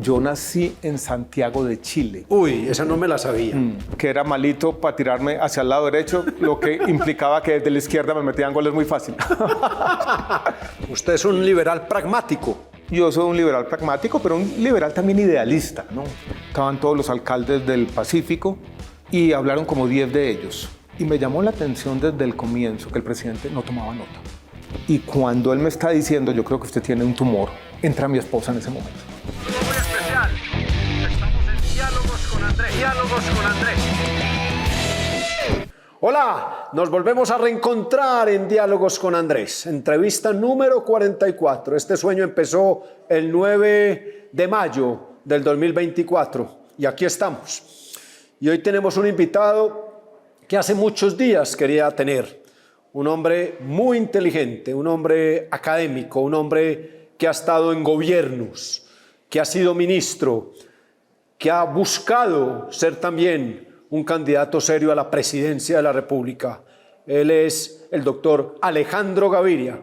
Yo nací en Santiago de Chile, Uy, esa no me la sabía. que era malito para tirarme hacia el lado derecho, lo que implicaba que desde la izquierda me metían goles muy fácil. Usted es un liberal pragmático. Yo soy un liberal pragmático, pero un liberal también idealista, ¿no? Estaban todos los alcaldes del Pacífico y hablaron como 10 de ellos. Y me llamó la atención desde el comienzo que el presidente no tomaba nota. Y cuando él me está diciendo, yo creo que usted tiene un tumor, entra mi esposa en ese momento. Muy especial. Estamos en Diálogos con Andrés. Diálogos con Andrés. Hola, nos volvemos a reencontrar en Diálogos con Andrés. Entrevista número 44. Este sueño empezó el 9 de mayo del 2024 y aquí estamos. Y hoy tenemos un invitado que hace muchos días quería tener. Un hombre muy inteligente, un hombre académico, un hombre que ha estado en gobiernos, que ha sido ministro, que ha buscado ser también un candidato serio a la presidencia de la República. Él es el doctor Alejandro Gaviria.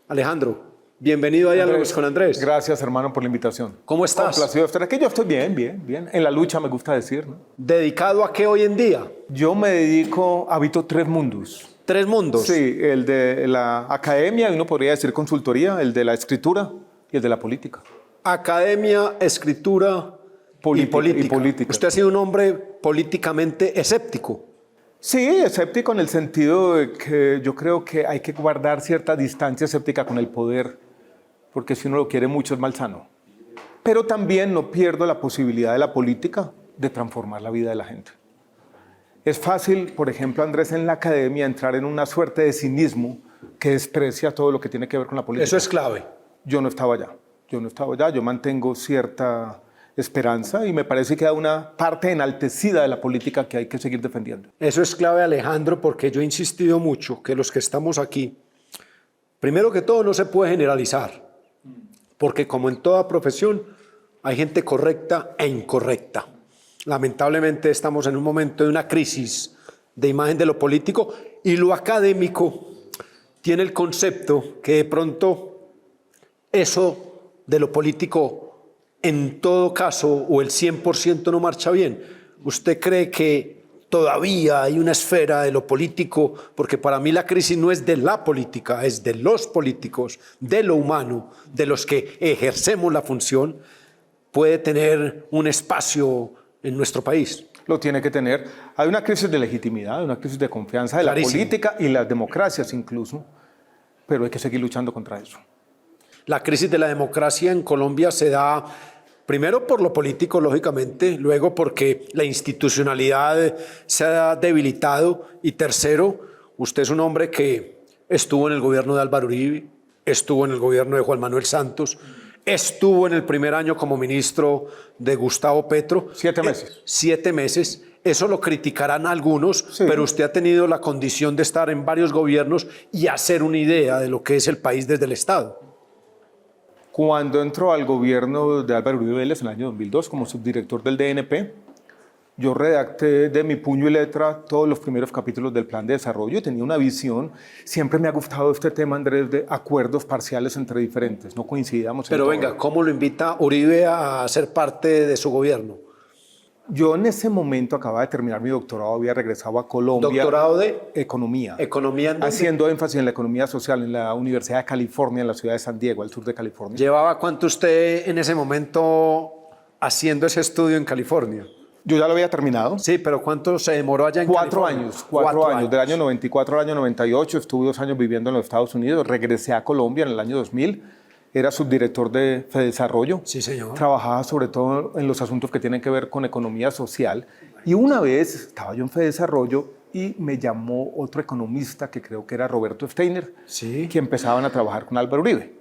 Alejandro, bienvenido a Diálogos con Andrés. Gracias, hermano, por la invitación. ¿Cómo estás? Complacido de estar aquí. Yo estoy bien, bien, bien. En la lucha, me gusta decir, ¿no? ¿Dedicado a qué hoy en día? Yo me dedico, habito 3 mundos. 3 mundos. Sí, el de la academia, y uno podría decir consultoría, el de la escritura y el de la política. Academia, escritura y política. Usted ha sido un hombre políticamente escéptico. Sí, escéptico en el sentido de que yo creo que hay que guardar cierta distancia escéptica con el poder, porque si uno lo quiere mucho es malsano. Pero también no pierdo la posibilidad de la política de transformar la vida de la gente. Es fácil, por ejemplo, Andrés, en la academia entrar en una suerte de cinismo que desprecia todo lo que tiene que ver con la política. Eso es clave. Yo no estaba allá. Yo mantengo cierta esperanza y me parece que hay una parte enaltecida de la política que hay que seguir defendiendo. Eso es clave, Alejandro, porque yo he insistido mucho que los que estamos aquí, primero que todo, no se puede generalizar, porque como en toda profesión, hay gente correcta e incorrecta. Lamentablemente estamos en un momento de una crisis de imagen de lo político y lo académico tiene el concepto que de pronto eso de lo político en todo caso o el 100% no marcha bien. ¿Usted cree que todavía hay una esfera de lo político? Porque para mí la crisis no es de la política, es de los políticos, de lo humano, de los que ejercemos la función, puede tener un espacio en nuestro país. Lo tiene que tener. Hay una crisis de legitimidad, una crisis de confianza de Clarísimo. la política y las democracias incluso, pero hay que seguir luchando contra eso. La crisis de la democracia en Colombia se da primero por lo político, lógicamente, luego porque la institucionalidad se ha debilitado y tercero, usted es un hombre que estuvo en el gobierno de Álvaro Uribe, estuvo en el gobierno de Juan Manuel Santos, estuvo en el primer año como ministro de Gustavo Petro. 7 meses. 7 meses. Eso lo criticarán algunos, Sí. pero usted ha tenido la condición de estar en varios gobiernos y hacer una idea de lo que es el país desde el Estado. Cuando entró al gobierno de Álvaro Uribe Vélez en el año 2002 como subdirector del DNP, yo redacté de mi puño y letra todos los primeros capítulos del plan de desarrollo y tenía una visión. Siempre me ha gustado este tema, Andrés, de acuerdos parciales entre diferentes. No coincidíamos en Pero todo. venga, ¿cómo lo invita Uribe a ser parte de su gobierno? Yo en ese momento acababa de terminar mi doctorado, había regresado a Colombia. ¿Doctorado de? Economía. ¿Economía en dónde? Haciendo énfasis en la economía social en la Universidad de California, en la ciudad de San Diego, al sur de California. ¿Llevaba cuánto usted en ese momento haciendo ese estudio en California? Yo ya lo había terminado. Sí, pero ¿cuánto se demoró allá en 4 California? años, 4 años. Del año 94 al año 98 estuve 2 años viviendo en los Estados Unidos. Regresé a Colombia en el año 2000. Era subdirector de Fedesarrollo. Sí, señor. Trabajaba sobre todo en los asuntos que tienen que ver con economía social. Y una vez estaba yo en Fedesarrollo y me llamó otro economista que creo que era Roberto Steiner, Sí. que empezaban a trabajar con Álvaro Uribe.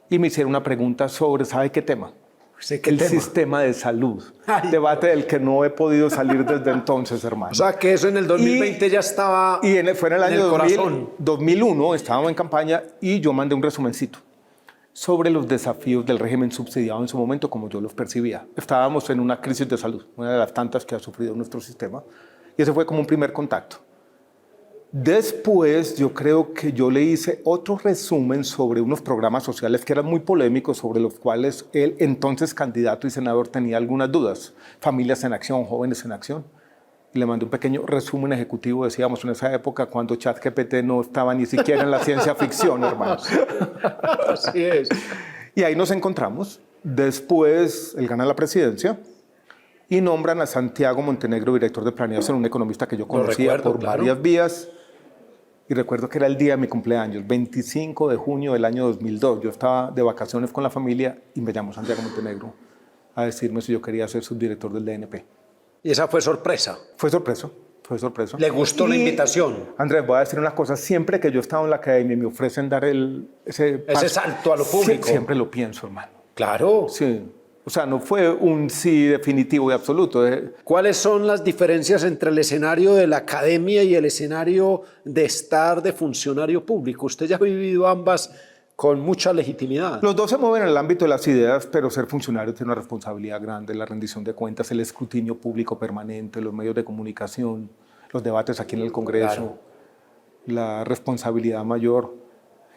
Y me hicieron una pregunta sobre, ¿sabe qué tema? Sí, ¿qué El tema? sistema de salud. Ay. Debate del que no he podido salir desde entonces, hermano. O sea, que eso en el 2020 ya estaba Fue en el año 2000, corazón. 2001, estábamos en campaña y yo mandé un resumencito sobre los desafíos del régimen subsidiado en su momento, como yo los percibía. Estábamos en una crisis de salud, una de las tantas que ha sufrido nuestro sistema, y ese fue como un primer contacto. Después, yo creo que yo le hice otro resumen sobre unos programas sociales que eran muy polémicos, sobre los cuales el entonces candidato y senador tenía algunas dudas. Familias en acción, jóvenes en acción. Y le mandé un pequeño resumen ejecutivo, decíamos, en esa época cuando ChatGPT no estaba ni siquiera en la ciencia ficción, hermanos. Así es. Y ahí nos encontramos. Después, él gana la presidencia y nombran a Santiago Montenegro director de planeación, un economista que yo conocía recuerdo, por claro. varias vías. Y recuerdo que era el día de mi cumpleaños, 25 de junio del año 2002. Yo estaba de vacaciones con la familia y me llamó Santiago Montenegro a decirme si yo quería ser subdirector del DNP. Y esa fue sorpresa. Fue sorpresa, fue sorpresa. ¿Le gustó la invitación? Andrés, voy a decir una cosa. Siempre que yo estaba en la academia y me ofrecen dar ese salto a lo público. Siempre lo pienso, hermano. Claro. Sí. O sea, no fue un sí definitivo y absoluto. ¿Cuáles son las diferencias entre el escenario de la academia y el escenario de estar de funcionario público? Usted ya ha vivido ambas con mucha legitimidad. Los dos se mueven en el ámbito de las ideas, pero ser funcionario tiene una responsabilidad grande, la rendición de cuentas, el escrutinio público permanente, los medios de comunicación, los debates aquí en el Congreso, la responsabilidad mayor.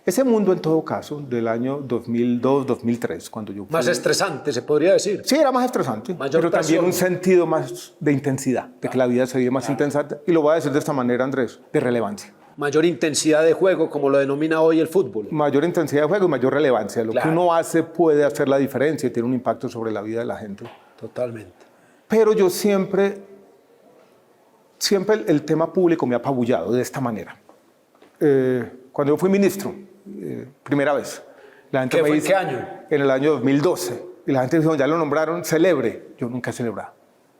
Ese mundo, en todo caso, del año 2002-2003, cuando yo fui... Más estresante, se podría decir. Sí, era más estresante, Mayor pero también presión. un sentido más de intensidad, de que la vida se vive más intensa. Y lo voy a decir de esta manera, Andrés, de relevancia. Mayor intensidad de juego, como lo denomina hoy el fútbol. Mayor intensidad de juego y mayor relevancia. Lo Claro. que uno hace puede hacer la diferencia y tiene un impacto sobre la vida de la gente. Totalmente. Pero yo siempre el tema público me ha apabullado de esta manera. Cuando yo fui ministro, primera vez, la gente ¿Qué me fue? dice, ¿Qué año? En el año 2012. Y la gente dijo, ya lo nombraron, celebre. Yo nunca he celebrado.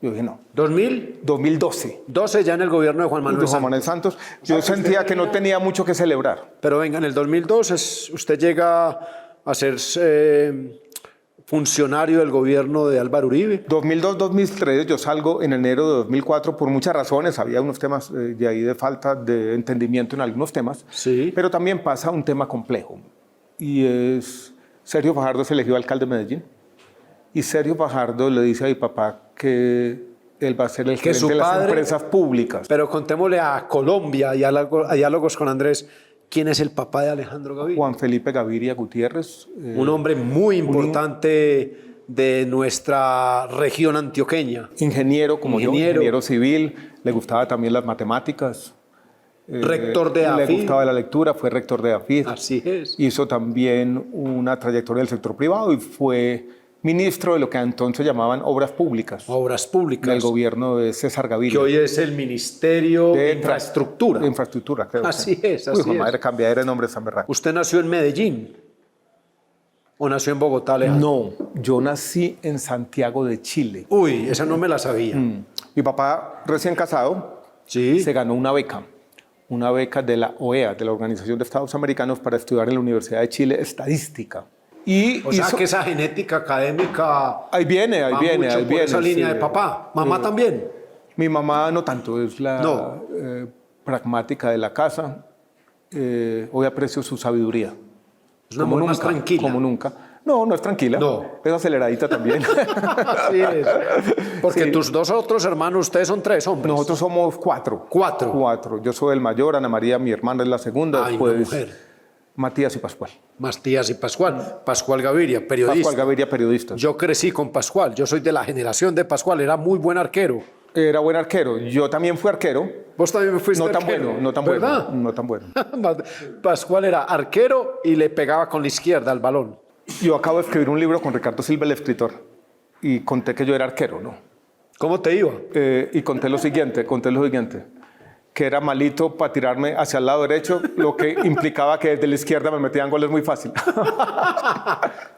Yo dije, no. 2012 2012. ya en el gobierno de Juan Manuel Juan Santos. Manuel Santos. Yo sentía que no tenía mucho que celebrar. Pero venga, en el 2002 usted llega a ser funcionario del gobierno de Álvaro Uribe. 2002-2003, yo salgo en enero de 2004 por muchas razones. Había unos temas de ahí de falta de entendimiento en algunos temas. Sí. Pero también pasa un tema complejo. Y es, Sergio Fajardo se eligió alcalde de Medellín. Y Sergio Fajardo le dice a mi papá que él va a ser el Que gerente su de las padre- empresas públicas. Pero contémosle a Colombia y a diálogos con Andrés, ¿quién es el papá de Alejandro Gaviria? Juan Felipe Gaviria Gutiérrez. Un hombre muy importante de nuestra región antioqueña. Ingeniero como yo, Ingeniero. ingeniero civil. Le gustaba también las matemáticas. Rector de Le AFID. gustaba la lectura, fue rector de AFID. Así es. Hizo también una trayectoria del sector privado y fue ministro de lo que entonces llamaban obras públicas Obras públicas. del gobierno de César Gaviria. Que hoy es el Ministerio de Infraestructura. De infraestructura, creo. Así es, Uy, así madre, es. cambiadera de nombre San Berraco. ¿Usted nació en Medellín o nació en Bogotá, Alejandro? No, yo nací en Santiago de Chile. Uy, esa no me la sabía. Mi papá, recién casado, Sí. se ganó una beca de la OEA, de la Organización de Estados Americanos, para estudiar en la Universidad de Chile estadística. Y O sea hizo- que esa genética académica ahí viene, va mucho por esa línea sí. de papá. ¿Mamá también? Mi mamá no tanto, es la No. pragmática de la casa. Hoy aprecio su sabiduría. Es una mujer más tranquila. Como nunca. No, no es tranquila. No. Es aceleradita también. Así es. Porque Sí. tus dos otros hermanos, ustedes son tres hombres. Nosotros somos cuatro. Cuatro. Cuatro. Yo soy el mayor, Ana María, mi hermana, es la segunda. Ay, una después mujer. Matías y Pascual. Mastías y Pascual. Pascual Gaviria, periodista. Pascual Gaviria, periodista. Yo crecí con Pascual. Yo soy de la generación de Pascual. Era muy buen arquero. Era buen arquero. Yo también fui arquero. Vos también fuiste No tan arquero. bueno, no tan ¿verdad? bueno. No tan bueno. Pascual era arquero y le pegaba con la izquierda al balón. Yo acabo de escribir un libro con Ricardo Silva, el escritor, y conté que yo era arquero, ¿no? ¿Cómo te iba? Y conté lo siguiente, que era malito para tirarme hacia el lado derecho, lo que implicaba que desde la izquierda me metían goles muy fácil.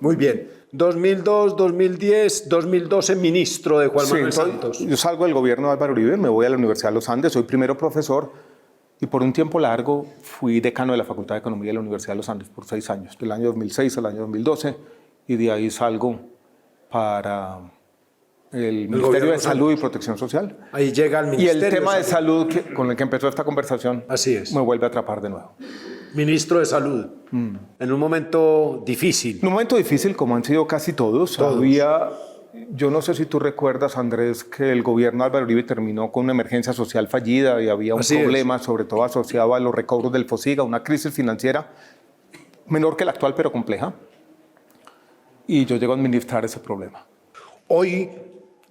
Muy bien. 2002, 2010, 2012, ministro de Juan Sí, Manuel entonces, Santos. yo salgo del gobierno de Álvaro Uribe, me voy a la Universidad de los Andes, soy primero profesor y por un tiempo largo fui decano de la Facultad de Economía de la Universidad de los Andes por 6 años, del año 2006 al año 2012, y de ahí salgo para el Ministerio gobierno de Salud y Protección Social. Ahí llega al Y ministerio. el tema de salud con el que empezó esta conversación Así es. me vuelve a atrapar de nuevo. Ministro de Salud. En un momento difícil. En un momento difícil, como han sido casi todos. había Yo no sé si tú recuerdas, Andrés, que el gobierno de Álvaro Uribe terminó con una emergencia social fallida y había un Así es. problema, sobre todo asociado a los recobros del FOSIGA, una crisis financiera menor que la actual, pero compleja. Y yo llego a administrar ese problema. Hoy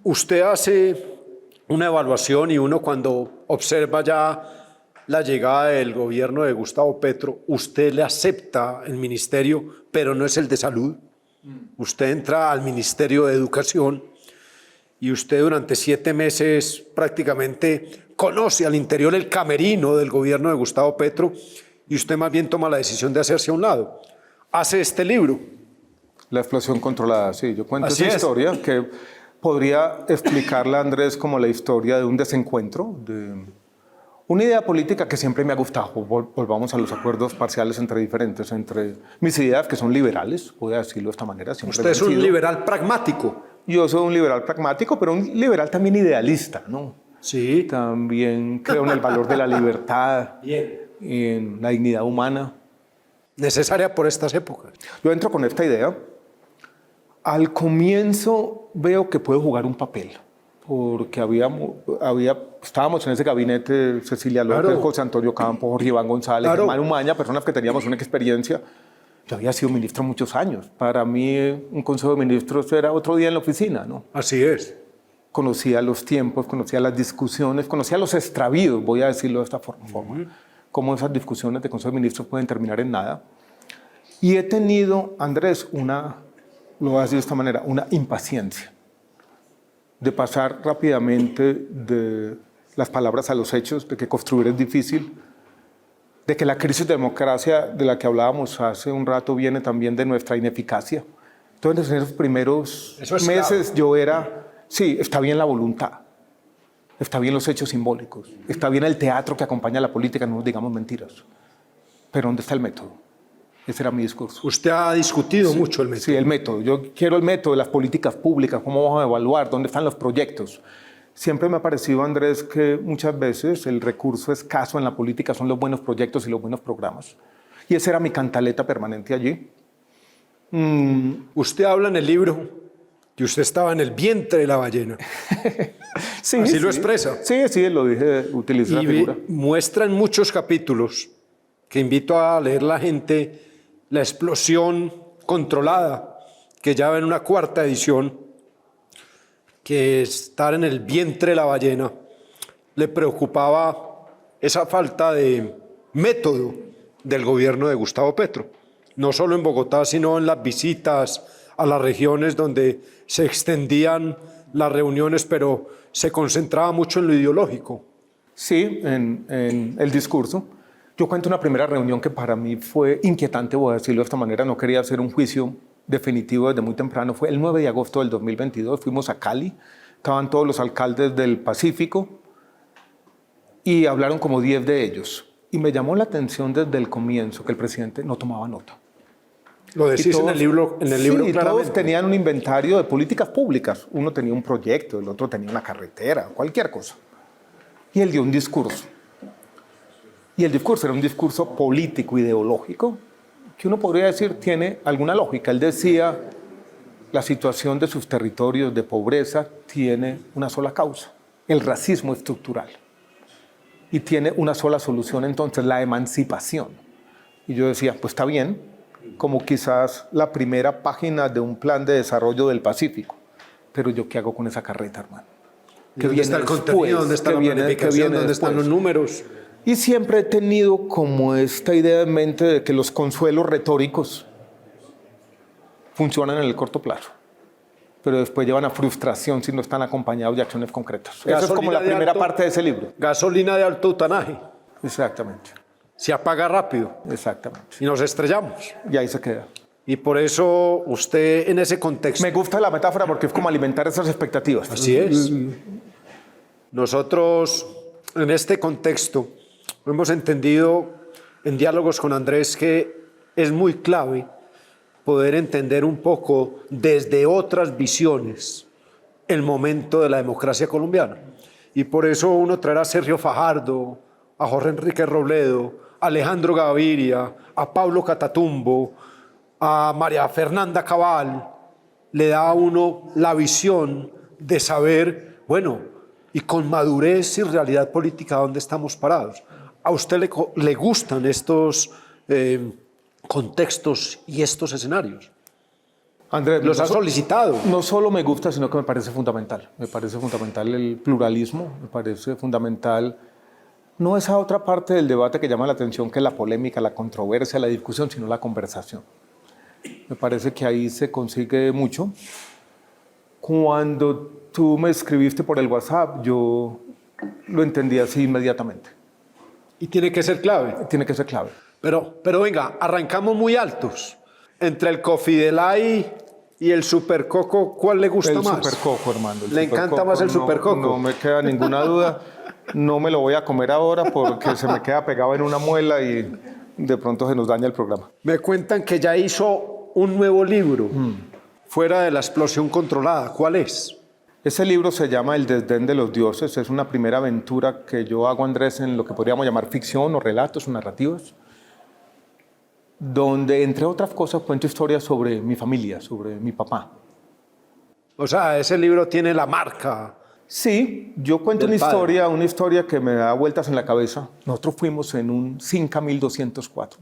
usted hace una evaluación y uno cuando observa ya la llegada del gobierno de Gustavo Petro, usted le acepta el ministerio, pero no es el de salud. Usted entra al Ministerio de Educación y usted durante 7 meses prácticamente conoce al interior el camerino del gobierno de Gustavo Petro y usted más bien toma la decisión de hacerse a un lado. Hace este libro. La explosión controlada, sí. Yo cuento Así esa es. historia que podría explicarla, Andrés, como la historia de un desencuentro, de una idea política que siempre me ha gustado. Volvamos a los acuerdos parciales entre diferentes, entre mis ideas que son liberales, voy a decirlo de esta manera. Siempre Usted es un sido. liberal pragmático. Yo soy un liberal pragmático, pero un liberal también idealista, ¿no? Sí. También creo en el valor de la libertad, Bien. y en la dignidad humana. Necesaria por estas épocas. Yo entro con esta idea. Al comienzo veo que puedo jugar un papel, porque estábamos en ese gabinete, Cecilia López, Claro. José Antonio Campos, Jorge Iván González, Claro. Germán Umaña, personas que teníamos una experiencia. Yo había sido ministro muchos años. Para mí, un consejo de ministros era otro día en la oficina, ¿no? Así es. Conocía los tiempos, conocía las discusiones, conocía los extravíos, voy a decirlo de esta forma. Cómo esas discusiones de consejo de ministros pueden terminar en nada. Y he tenido, Andrés, lo voy a decir de esta manera, una impaciencia de pasar rápidamente de las palabras a los hechos, de que construir es difícil, de que la crisis de democracia de la que hablábamos hace un rato viene también de nuestra ineficacia. Entonces, en esos primeros Eso es meses yo era, sí, está bien la voluntad, está bien los hechos simbólicos, está bien el teatro que acompaña a la política, no nos digamos mentiras, pero ¿dónde está el método? Ese era mi discurso. Usted ha discutido mucho el método. Sí, el método. Yo quiero el método de las políticas públicas, cómo vamos a evaluar, dónde están los proyectos. Siempre me ha parecido, Andrés, que muchas veces el recurso escaso en la política son los buenos proyectos y los buenos programas. Y esa era mi cantaleta permanente allí. Usted habla en el libro que usted estaba en el vientre de la ballena. Sí, Así sí. lo expresa. Sí, lo dije, utilicé la figura. Muestra en muchos capítulos, que invito a leer la gente, la explosión controlada, que ya va en una 4ª edición, que estar en el vientre de la ballena le preocupaba esa falta de método del gobierno de Gustavo Petro, no solo en Bogotá, sino en las visitas a las regiones donde se extendían las reuniones, pero se concentraba mucho en lo ideológico. Sí, en el discurso. Yo cuento una primera reunión que para mí fue inquietante, voy a decirlo de esta manera, no quería hacer un juicio definitivo desde muy temprano. Fue el 9 de agosto del 2022, fuimos a Cali, estaban todos los alcaldes del Pacífico y hablaron como 10 de ellos. Y me llamó la atención desde el comienzo que el presidente no tomaba nota. Lo decís Y en el libro, sí, claramente. todos tenían un inventario de políticas públicas. Uno tenía un proyecto, el otro tenía una carretera, cualquier cosa. Y él dio un discurso. Y el discurso era un discurso político, ideológico, que uno podría decir tiene alguna lógica. Él decía, la situación de sus territorios de pobreza tiene una sola causa, el racismo estructural. Y tiene una sola solución entonces, la emancipación. Y yo decía, pues está bien, como quizás la primera página de un plan de desarrollo del Pacífico. Pero yo, ¿qué hago con esa carreta, hermano? ¿Dónde está el contenido? ¿Dónde está la planificación? ¿Dónde están los números? Y siempre he tenido como esta idea en mente de que los consuelos retóricos funcionan en el corto plazo, pero después llevan a frustración si no están acompañados de acciones concretas. Esa es como la primera parte de ese libro. Gasolina de alto octanaje. Exactamente, Se apaga rápido exactamente. y nos estrellamos. Y ahí se queda. Y por eso usted en ese contexto... Me gusta la metáfora porque es como alimentar esas expectativas. Así es. Nosotros en este contexto hemos entendido en diálogos con Andrés que es muy clave poder entender un poco desde otras visiones el momento de la democracia colombiana. Y por eso uno traerá a Sergio Fajardo, a Jorge Enrique Robledo, a Alejandro Gaviria, a Pablo Catatumbo, a María Fernanda Cabal, le da a uno la visión de saber, bueno, y con madurez y realidad política, dónde estamos parados. ¿A usted le gustan estos contextos y estos escenarios? Andrés, ¿Los ha solicitado? No solo me gusta, sino que me parece fundamental. Me parece fundamental el pluralismo, me parece fundamental no esa otra parte del debate que llama la atención, que es la polémica, la controversia, la discusión, sino la conversación. Me parece que ahí se consigue mucho. Cuando tú me escribiste por el WhatsApp, yo lo entendí así inmediatamente. Y tiene que ser clave. Tiene que ser clave. Pero venga, arrancamos muy altos. Entre el Coffee Delay y el Super Coco, ¿cuál le gusta más? El Super Coco, hermano. ¿Le encanta más el Super Coco? No me queda ninguna duda. No me lo voy a comer ahora porque se me queda pegado en una muela y de pronto se nos daña el programa. Me cuentan que ya hizo un nuevo libro, Fuera de la explosión controlada. ¿Cuál es? Ese libro se llama El desdén de los dioses. Es una primera aventura que yo hago, Andrés, en lo que podríamos llamar ficción o relatos o narrativas, donde, entre otras cosas, cuento historias sobre mi familia, sobre mi papá. O sea, ese libro tiene la marca. Sí, yo cuento una historia que me da vueltas en la cabeza. Nosotros fuimos en un Cinca 1204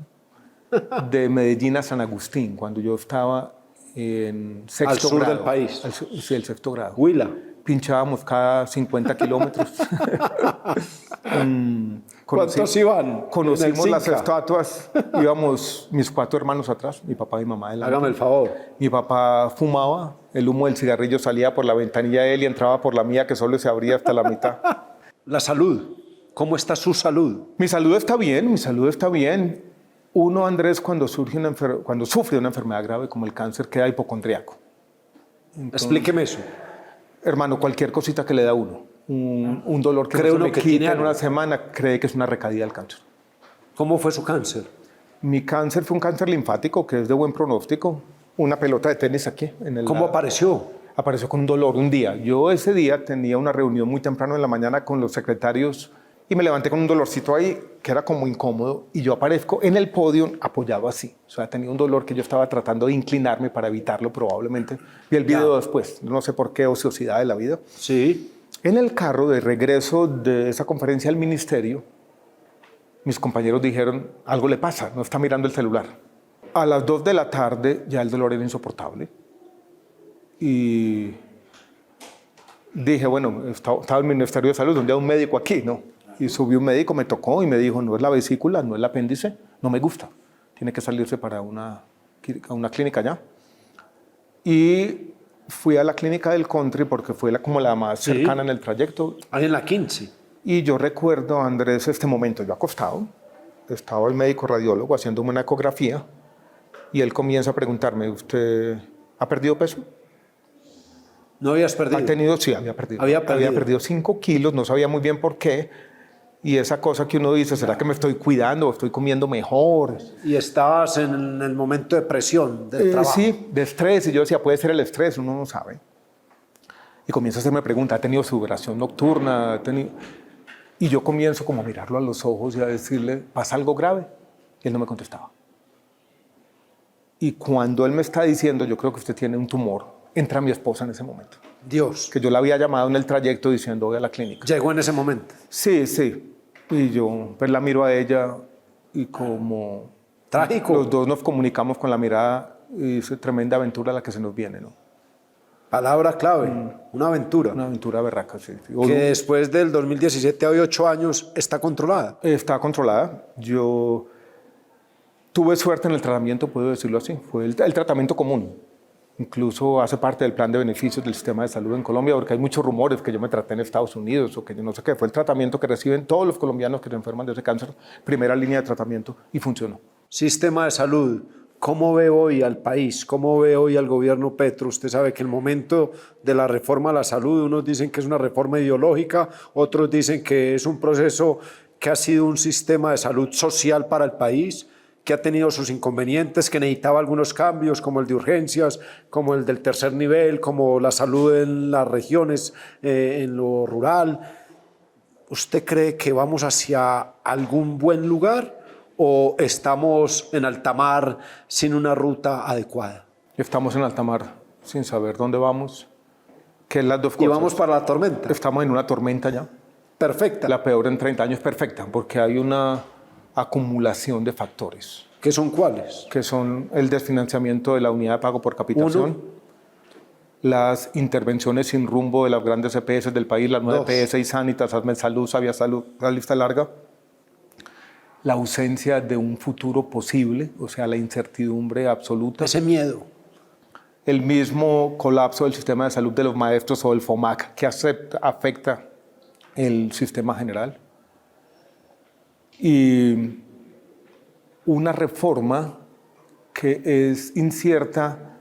de Medellín a San Agustín, cuando yo estaba en sexto al sur grado. Del país. Sí, el sexto grado. Huila. Pinchábamos cada 50 kilómetros. ¿Cuántos iban? Conocimos las estatuas. Íbamos mis 4 hermanos atrás, mi papá y mi mamá adelante. Hágame el favor. Mi papá fumaba, el humo del cigarrillo salía por la ventanilla de él y entraba por la mía, que solo se abría hasta la mitad. La salud. ¿Cómo está su salud? Mi salud está bien, mi salud está bien. Uno, Andrés, cuando sufre una enfermedad grave como el cáncer, queda hipocondriaco. Explíqueme eso. Hermano, cualquier cosita que le da a uno, un dolor que no se me quita en una semana, cree que es una recaída del cáncer. ¿Cómo fue su cáncer? Mi cáncer fue un cáncer linfático, que es de buen pronóstico. Una pelota de tenis aquí. ¿Cómo apareció? Apareció con un dolor un día. Yo ese día tenía una reunión muy temprano en la mañana con los secretarios y me levanté con un dolorcito ahí que era como incómodo y yo aparezco en el podio apoyado así. O sea, tenía un dolor que yo estaba tratando de inclinarme para evitarlo probablemente. Vi el video después, no sé por qué ociosidad de la vida. Sí. En el carro de regreso de esa conferencia al ministerio, mis compañeros dijeron, algo le pasa, no está mirando el celular. A las 2 de la tarde ya el dolor era insoportable y dije, bueno, estaba en el Ministerio de Salud, donde hay un médico aquí, ¿no? Y subió un médico, me tocó y me dijo, no es la vesícula, no es el apéndice, no me gusta, tiene que salirse para una clínica allá. Y fui a la clínica del country porque fue como la más cercana en el trayecto. Ahí en la 15. Y yo recuerdo, Andrés, este momento, yo acostado, estaba el médico radiólogo haciéndome una ecografía y él comienza a preguntarme, ¿usted ha perdido peso? ¿No habías perdido? Sí, había perdido. Había perdido 5 kilos, no sabía muy bien por qué. Y esa cosa que uno dice, ¿será que me estoy cuidando o estoy comiendo mejor? Y estabas en el momento de presión del trabajo. Sí, de estrés. Y yo decía, puede ser el estrés, uno no sabe. Y comienza a hacerme preguntas, ¿ha tenido sudoración nocturna? Y yo comienzo como a mirarlo a los ojos y a decirle, ¿pasa algo grave? Y él no me contestaba. Y cuando él me está diciendo, yo creo que usted tiene un tumor, entra mi esposa en ese momento. Dios. Que yo la había llamado en el trayecto diciendo, voy a la clínica. ¿Llegó en ese momento? Sí, sí. Y yo pues la miro a ella y como... Trágico. Los dos nos comunicamos con la mirada y es tremenda aventura la que se nos viene, ¿no? Palabra clave, una aventura. Una aventura berraca, sí. Que después del 2017, hoy 8 años, está controlada. Está controlada. Yo tuve suerte en el tratamiento, puedo decirlo así. Fue el tratamiento común. Incluso hace parte del plan de beneficios del sistema de salud en Colombia, porque hay muchos rumores que yo me traté en Estados Unidos o que yo no sé qué. Fue el tratamiento que reciben todos los colombianos que se enferman de ese cáncer, primera línea de tratamiento, y funcionó. Sistema de salud, ¿cómo ve hoy al país? ¿Cómo ve hoy al gobierno Petro? Usted sabe que el momento de la reforma a la salud, unos dicen que es una reforma ideológica, otros dicen que es un proceso que ha sido un sistema de salud social para el país, que ha tenido sus inconvenientes, que necesitaba algunos cambios, como el de urgencias, como el del tercer nivel, como la salud en las regiones, en lo rural. ¿Usted cree que vamos hacia algún buen lugar o estamos en alta mar sin una ruta adecuada? Estamos en alta mar sin saber dónde vamos, que es las dos Y cosas. vamos para la tormenta. Estamos en una tormenta ya, Perfecta. la peor en 30 años, perfecta, porque hay una acumulación de factores, ¿Qué son cuáles? que son el desfinanciamiento de la unidad de pago por capitación, Uno. las intervenciones sin rumbo de las grandes EPS del país, las 9 Dos. EPS y Sanitas, Asmed Salud, Sabia Salud, la lista larga, la ausencia de un futuro posible, o sea, la incertidumbre absoluta, Ese miedo. el mismo colapso del sistema de salud de los maestros o el FOMAC que afecta el sistema general, y una reforma que es incierta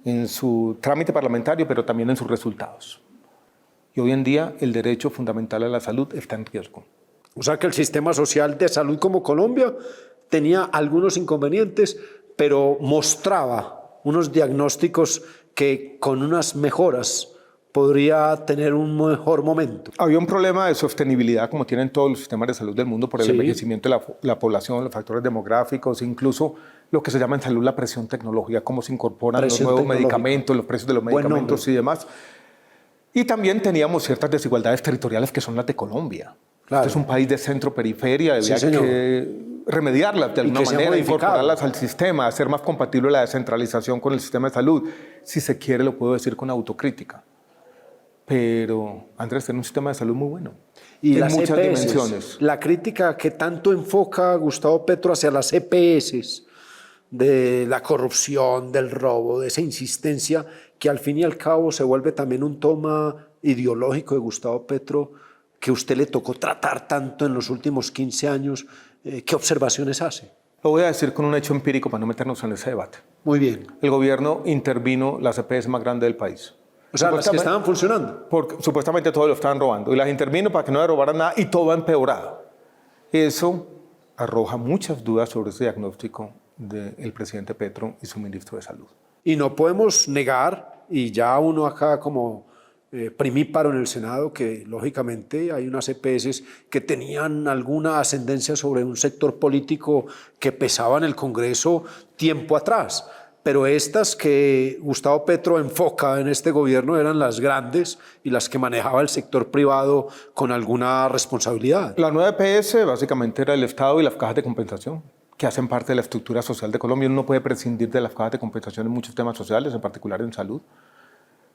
en su trámite parlamentario, pero también en sus resultados. Y hoy en día el derecho fundamental a la salud está en riesgo. O sea que el sistema social de salud como Colombia tenía algunos inconvenientes, pero mostraba unos diagnósticos que con unas mejoras podría tener un mejor momento. Había un problema de sostenibilidad, como tienen todos los sistemas de salud del mundo, por el Sí. envejecimiento de la población, los factores demográficos, incluso lo que se llama en salud la presión tecnológica, cómo se incorporan los Presión nuevos tecnológica. medicamentos, los precios de los Buen medicamentos nombre. y demás. Y también teníamos ciertas desigualdades territoriales que son las de Colombia. Claro. Este es un país de centro-periferia, había señor. que remediarlas de alguna que se ha manera, modificado. incorporarlas al sistema, hacer más compatible la descentralización con el sistema de salud. Si se quiere, lo puedo decir con autocrítica. Pero Andrés tiene un sistema de salud muy bueno. Y en las muchas EPS, dimensiones. la crítica que tanto enfoca Gustavo Petro hacia las EPS, de la corrupción, del robo, de esa insistencia, que al fin y al cabo se vuelve también un toma ideológico de Gustavo Petro, que usted le tocó tratar tanto en los últimos 15 años. ¿Qué observaciones hace? Lo voy a decir con un hecho empírico para no meternos en ese debate. Muy bien. El gobierno intervino las EPS más grandes del país. O sea, las que estaban funcionando. Porque supuestamente todos lo estaban robando. Y las intervino para que no le robaran nada y todo ha empeorado. Eso arroja muchas dudas sobre ese diagnóstico del presidente Petro y su ministro de Salud. Y no podemos negar, y ya uno acá como primíparo en el Senado, que lógicamente hay unas EPS que tenían alguna ascendencia sobre un sector político que pesaba en el Congreso tiempo atrás. Pero estas que Gustavo Petro enfoca en este gobierno eran las grandes y las que manejaba el sector privado con alguna responsabilidad. La nueva EPS básicamente era el Estado y las cajas de compensación, que hacen parte de la estructura social de Colombia. Uno no puede prescindir de las cajas de compensación en muchos temas sociales, en particular en salud.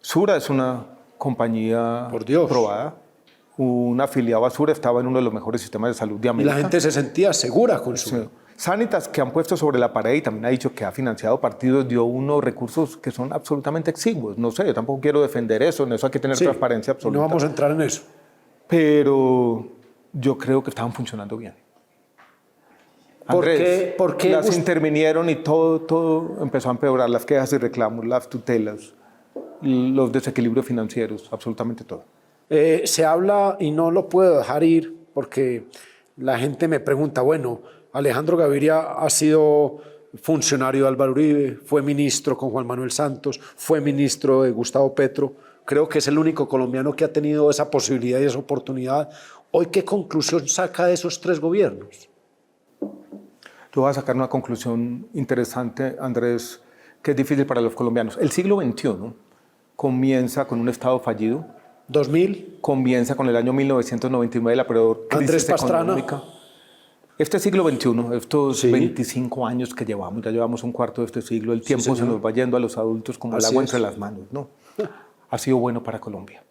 Sura es una compañía Por Dios. probada. Un afiliado a Sura estaba en uno de los mejores sistemas de salud de Y América. la gente se sentía segura con su... Sí. Sanitas, que han puesto sobre la pared y también ha dicho que ha financiado partidos, dio unos recursos que son absolutamente exiguos. No sé, yo tampoco quiero defender eso, en eso hay que tener Sí, transparencia y absoluta. no vamos a entrar en eso. Pero yo creo que estaban funcionando bien. ¿Por qué las intervinieron y todo empezó a empeorar, las quejas y reclamos, las tutelas, los desequilibrios financieros, absolutamente todo. Se habla, y no lo puedo dejar ir, porque la gente me pregunta, bueno, Alejandro Gaviria ha sido funcionario de Álvaro Uribe, fue ministro con Juan Manuel Santos, fue ministro de Gustavo Petro. Creo que es el único colombiano que ha tenido esa posibilidad y esa oportunidad. Hoy, ¿qué conclusión saca de esos tres gobiernos? Yo voy a sacar una conclusión interesante, Andrés, que es difícil para los colombianos. El siglo XXI comienza con un Estado fallido, 2000, comienza con el año 1999, la peor crisis Andrés Pastrana. económica. Este siglo XXI, estos Sí. 25 años que llevamos, ya llevamos un cuarto de este siglo, el tiempo se señor. nos va yendo a los adultos como el Así agua es. entre las manos, ¿no? Ha sido bueno para Colombia.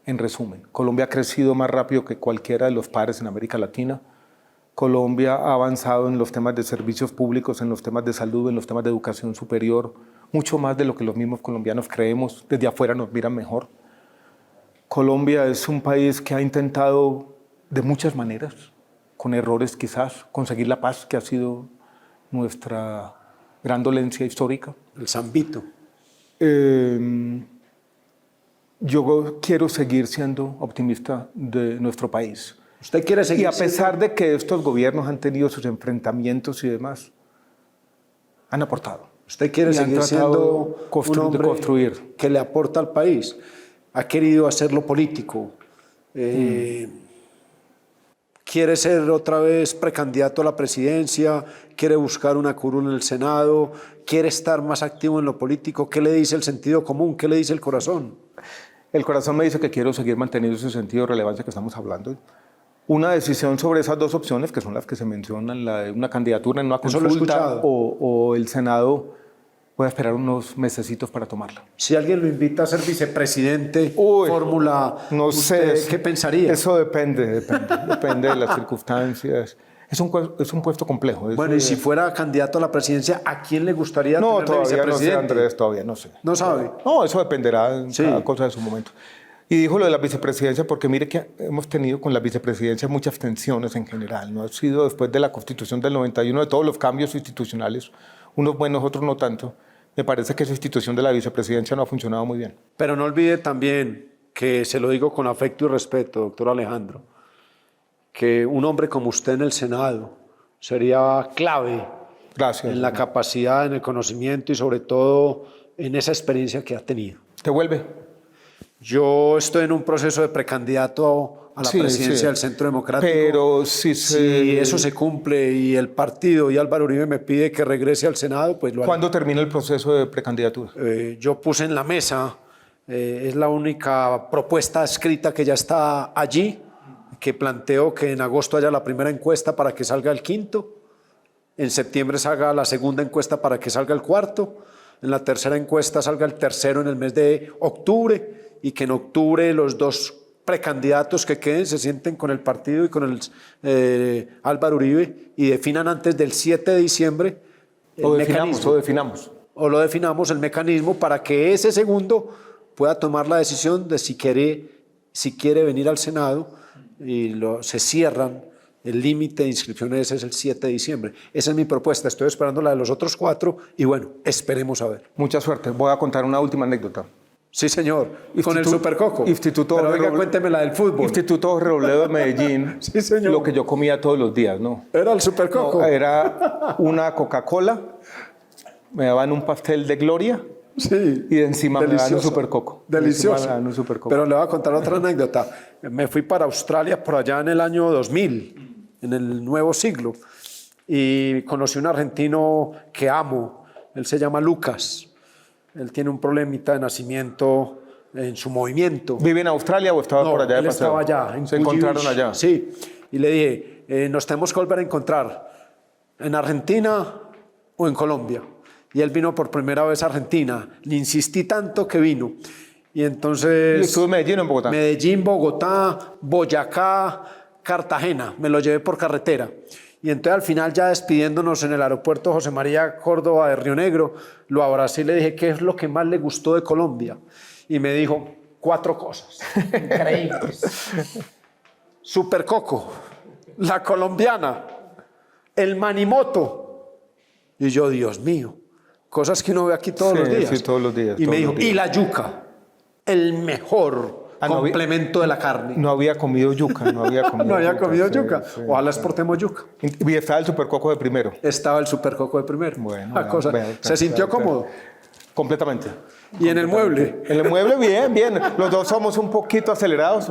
En resumen, Colombia ha crecido más rápido que cualquiera de los pares en América Latina. Colombia ha avanzado en los temas de servicios públicos, en los temas de salud, en los temas de educación superior, mucho más de lo que los mismos colombianos creemos. Desde afuera nos miran mejor. Colombia es un país que ha intentado de muchas maneras, con errores quizás, conseguir la paz, que ha sido nuestra gran dolencia histórica. el Zambito. Yo quiero seguir siendo optimista de nuestro país. ¿Usted quiere seguir Y a pesar de que estos gobiernos han tenido sus enfrentamientos y demás, han aportado. ¿Usted quiere Y han seguir tratado siendo un hombre de construir. que le aporta al país? ¿Ha querido hacerlo político? quiere ser otra vez precandidato a la presidencia, quiere buscar una curul en el Senado, quiere estar más activo en lo político. ¿Qué le dice el sentido común? ¿Qué le dice el corazón? El corazón me dice que quiero seguir manteniendo ese sentido de relevancia que estamos hablando. Una decisión sobre esas dos opciones, que son las que se mencionan, la de una candidatura en una Eso lo he consulta escuchado. o el Senado, voy a esperar unos mesecitos para tomarla. Si alguien lo invita a ser vicepresidente, Uy, fórmula, No ¿usted sé. qué pensaría? Eso depende de las circunstancias. Es un puesto complejo. Bueno, y si fuera candidato a la presidencia, ¿a quién le gustaría No, tener de todavía no sé, vicepresidente? Andrés, todavía no sé. ¿No sabe? No, eso dependerá en Sí. cada cosa de su momento. Y dijo lo de la vicepresidencia porque mire que hemos tenido con la vicepresidencia muchas tensiones en general. No ha sido después de la Constitución del 91, de todos los cambios institucionales, unos buenos, otros no tanto. Me parece que esa institución de la vicepresidencia no ha funcionado muy bien. Pero no olvide también que se lo digo con afecto y respeto, doctor Alejandro, que un hombre como usted en el Senado sería clave Gracias. en la capacidad, en el conocimiento y sobre todo en esa experiencia que ha tenido. ¿Te vuelve? Yo estoy en un proceso de precandidato a la Sí, presidencia sí. del Centro Democrático. Pero si Si eso se cumple y el partido y Álvaro Uribe me pide que regrese al Senado, pues lo haré. ¿Cuándo termina el proceso de precandidatura? Yo puse en la mesa, es la única propuesta escrita que ya está allí, que planteo que en agosto haya la primera encuesta para que salga el quinto, en septiembre salga la segunda encuesta para que salga el cuarto, en la tercera encuesta salga el tercero en el mes de octubre y que en octubre los dos precandidatos que queden se sienten con el partido y con el Álvaro Uribe y definan antes del 7 de diciembre el mecanismo. O lo definamos el mecanismo para que ese segundo pueda tomar la decisión de si quiere venir al Senado y se cierran. El límite de inscripciones es el 7 de diciembre. Esa es mi propuesta. Estoy esperando la de los otros 4 y bueno, esperemos a ver. Mucha suerte. Voy a contar una última anécdota. Sí, señor. Con el Supercoco. Instituto Pero venga, cuénteme la del fútbol. Instituto Robledo de Medellín. Sí, señor. Lo que yo comía todos los días, ¿no? Era el Supercoco. No, era una Coca-Cola, me daban un pastel de gloria Sí. y de encima me daban un Delicioso. Supercoco. Delicioso. De encima me daban un Supercoco. Pero le voy a contar otra anécdota. Me fui para Australia por allá en el año 2000, en el nuevo siglo, y conocí un argentino que amo. Él se llama Lucas. Él tiene un problemita de nacimiento en su movimiento. ¿Vive en Australia o estaba por allá de él paseo? estaba allá. En ¿Se Coogee encontraron Beach. allá? Sí. Y le dije, nos tenemos que volver a encontrar en Argentina o en Colombia. Y él vino por primera vez a Argentina. Le insistí tanto que vino. Y entonces... ¿Y estuvo en Medellín o en Bogotá? Medellín, Bogotá, Boyacá, Cartagena. Me lo llevé por carretera. Y entonces al final, ya despidiéndonos en el aeropuerto José María Córdoba de Río Negro, lo abracé y le dije, ¿qué es lo que más le gustó de Colombia? Y me dijo, 4 cosas increíbles. Supercoco, la colombiana, el manimoto. Y yo, Dios mío, cosas que uno ve aquí todos Sí, los días. sí, todos los días, Y todos me dijo, los días. y la yuca, el mejor no había- complemento de la carne. No había comido yuca, no había comido No había yuca, comido sí, yuca. sí, Ojalá sí. exportemos yuca. Y estaba el Supercoco de primero. Estaba el Supercoco de primero. Bueno, La cosa. ¿Se sintió cómodo? Completamente. ¿Y en el mueble? En el mueble, bien, bien. Los dos somos un poquito acelerados.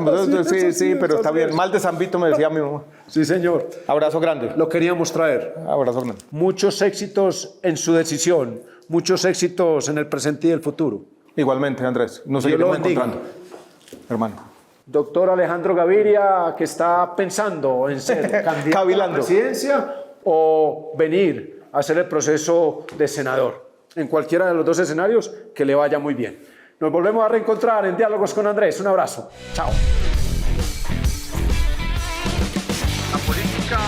Sí, pero está bien. Mal de San Vito, me decía mi mamá. Sí, señor. Abrazo grande. Lo queríamos traer. Abrazo grande. Muchos éxitos en su decisión, muchos éxitos en el presente y el futuro. Igualmente, Andrés. Nos Dios lo seguiremos bendiga. encontrando. Hermano. Doctor Alejandro Gaviria, que está pensando en ser candidato a la Cavilando. presidencia o venir a hacer el proceso de senador. En cualquiera de los dos escenarios, que le vaya muy bien. Nos volvemos a reencontrar en Diálogos con Andrés. Un abrazo. Chao. La política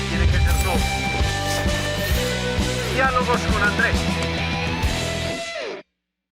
tiene que ser noble. Diálogos con Andrés.